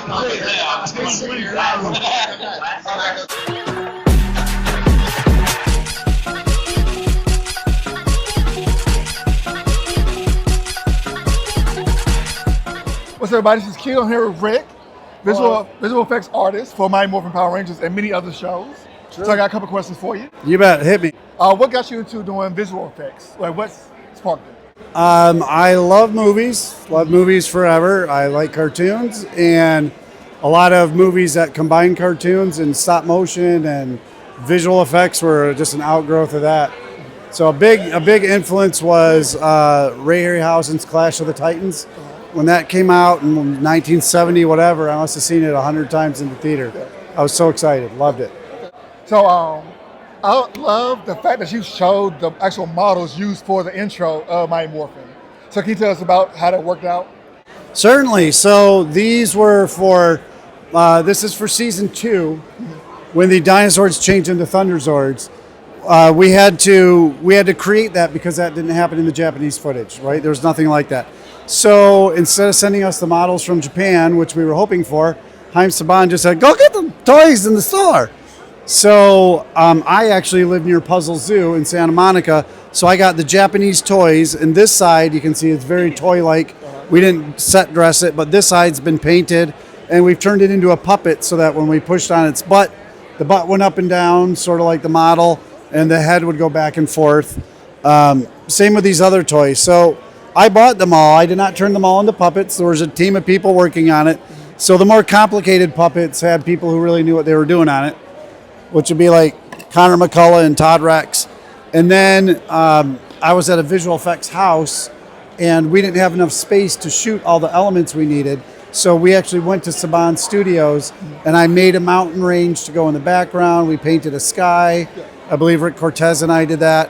What's up, everybody? This is Q. I'm here with Rick, visual effects artist for Mighty Morphin Power Rangers and many other shows. Sure. So I got a couple questions for you. You bet. Hit me. What got you into doing visual effects? Like, what's sparked it? I love movies. Love movies forever. I like cartoons and a lot of movies that combine cartoons and stop motion and visual effects were just an outgrowth of that. So a big influence was Ray Harryhausen's Clash of the Titans. When that came out in 1970, whatever, I must have seen it 100 times in the theater. I was so excited, loved it. So I love the fact that you showed the actual models used for the intro of Mighty Morphin. So can you tell us about how that worked out? Certainly. So these were for, this is for season 2, when the dinosaurs changed into Thunderzords. We had to create that because that didn't happen in the Japanese footage, right? There was nothing like that. So instead of sending us the models from Japan, which we were hoping for, Haim Saban just said, go get the toys in the store. So I actually live near Puzzle Zoo in Santa Monica, so I got the Japanese toys, and this side, you can see it's very toy-like. We didn't set dress it, but this side's been painted, and we've turned it into a puppet so that when we pushed on its butt, the butt went up and down, sort of like the model, and the head would go back and forth. Same with these other toys. So I bought them all. I did not turn them all into puppets. There was a team of people working on it. So the more complicated puppets had people who really knew what they were doing on it, which would be like Connor McCullough and Todd Rex. And then I was at a visual effects house, and we didn't have enough space to shoot all the elements we needed. So we actually went to Saban Studios, and I made a mountain range to go in the background. We painted a sky. I believe Rick Cortez and I did that.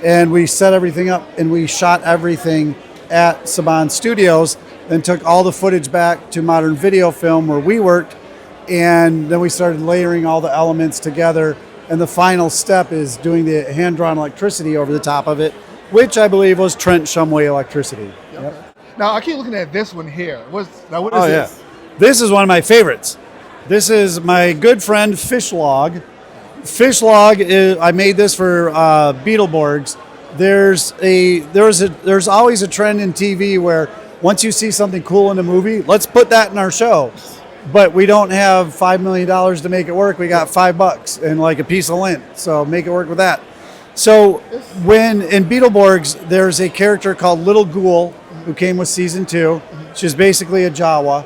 And we set everything up, and we shot everything at Saban Studios, then took all the footage back to Modern Video Film where we worked, and then we started layering all the elements together. And the final step is doing the hand-drawn electricity over the top of it, which I believe was Trent Shumway electricity. Yep. Now, I keep looking at this one here. What is this? Yeah. This is one of my favorites. This is my good friend Fishlog. Fishlog is, I made this for Beetleborgs. There's always a trend in TV where once you see something cool in a movie, let's put that in our show. But we don't have $5 million to make it work. We got $5 and like a piece of lint. So make it work with that. So when in Beetleborgs, there's a character called Little Ghoul who came with season 2. She's basically a Jawa.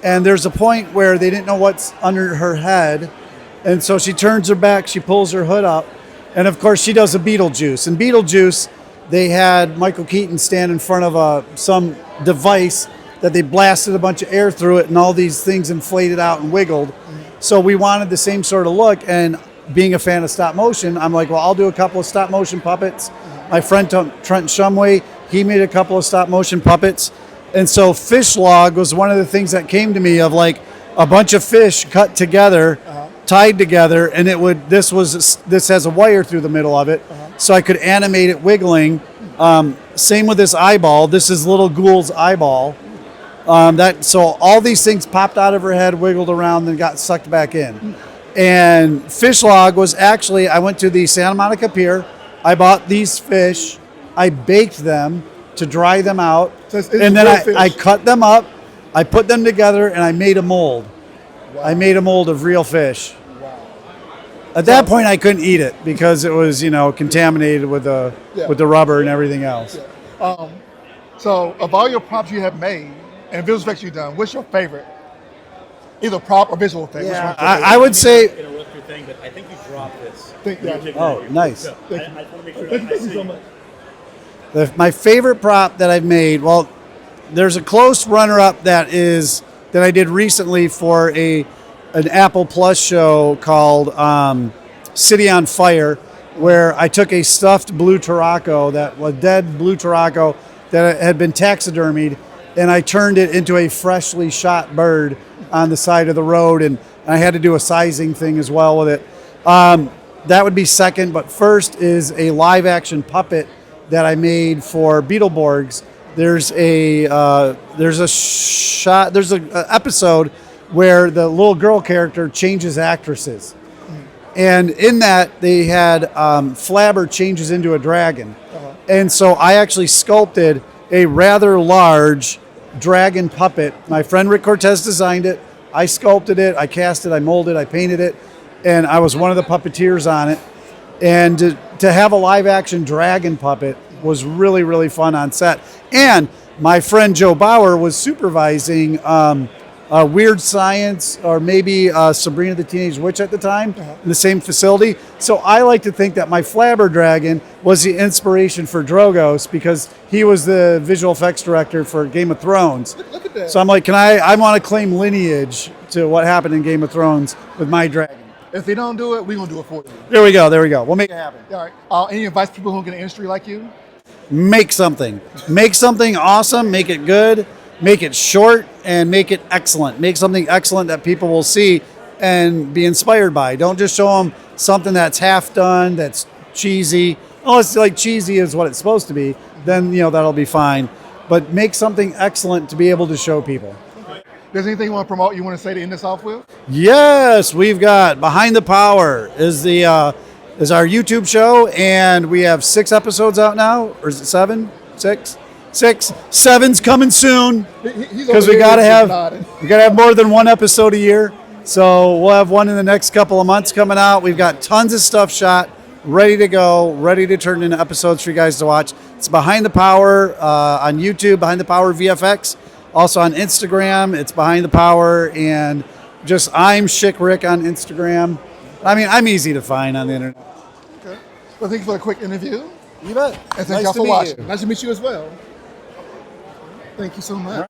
And there's a point where they didn't know what's under her head. And so she turns her back, she pulls her hood up. And of course she does a Beetlejuice. In Beetlejuice, they had Michael Keaton stand in front of some device that they blasted a bunch of air through it, and all these things inflated out and wiggled. So we wanted the same sort of look, and being a fan of stop motion, I'm like, well, I'll do a couple of stop motion puppets. My friend Trent Shumway, he made a couple of stop motion puppets. And so Fishlog was one of the things that came to me of like a bunch of fish cut together, tied together, and this has a wire through the middle of it, so I could animate it wiggling. Same with this eyeball. This is Little Ghoul's eyeball. So all these things popped out of her head, wiggled around, then got sucked back in. And Fishlog was actually, I went to the Santa Monica Pier, I bought these fish, I baked them to dry them out, and then I cut them up, I put them together, and I made a mold. Wow. I made a mold of real fish. Wow. At that point, I couldn't eat it because it was, contaminated with the rubber and everything else. Yeah. So of all your props you have made, and visual effects you've done, what's your favorite? Either prop or visual effect. Yeah, I would say. Interrupt your thing, but I think you dropped this. Oh, nice. So I want to make sure I see. So much. My favorite prop that I've made, well, there's a close runner-up that I did recently for an Apple Plus show called City on Fire, where I took a stuffed blue Turaco, a dead blue Turaco that had been taxidermied, and I turned it into a freshly shot bird on the side of the road, and I had to do a sizing thing as well with it. That would be second, but first is a live action puppet that I made for Beetleborgs. There's an episode where the little girl character changes actresses. And in that, they had Flabber changes into a dragon. And so I actually sculpted a rather large dragon puppet. My friend Rick Cortez designed it. I sculpted it, I cast it, I molded, I painted it, and I was one of the puppeteers on it. And to have a live action dragon puppet was really, really fun on set. And my friend Joe Bauer was supervising Weird Science, or maybe Sabrina the Teenage Witch at the time, in the same facility. So I like to think that my Flabber dragon was the inspiration for Drogos, because he was the visual effects director for Game of Thrones. Look at that. So I'm like, I want to claim lineage to what happened in Game of Thrones with my dragon. If they don't do it, we're going to do it for you. There we go. We'll make it happen. All right. Any advice to people who get in the industry like you? Make something. Make something awesome. Make it good. Make it short and make it excellent. Make something excellent that people will see and be inspired by. Don't just show them something that's half done, that's cheesy. Oh, it's like cheesy is what it's supposed to be. Then, that'll be fine. But make something excellent to be able to show people. There's anything you want to promote, you want to say to end this off with? Yes, we've got Behind the Power is our YouTube show, and we have 6 episodes out now, or is it 7? 6? 6. 7's coming soon, because we gotta have more than 1 episode a year. So we'll have one in the next couple of months coming out. We've got tons of stuff shot, ready to go, ready to turn into episodes for you guys to watch. It's Behind the Power on YouTube, Behind the Power VFX. Also on Instagram, it's Behind the Power, and just I'm Shick Rick on Instagram. I mean, I'm easy to find on the internet. Okay. Well, thank you for the quick interview. You bet. And thank Nice y'all to for meet watching. you. Nice to meet you as well. Thank you so much.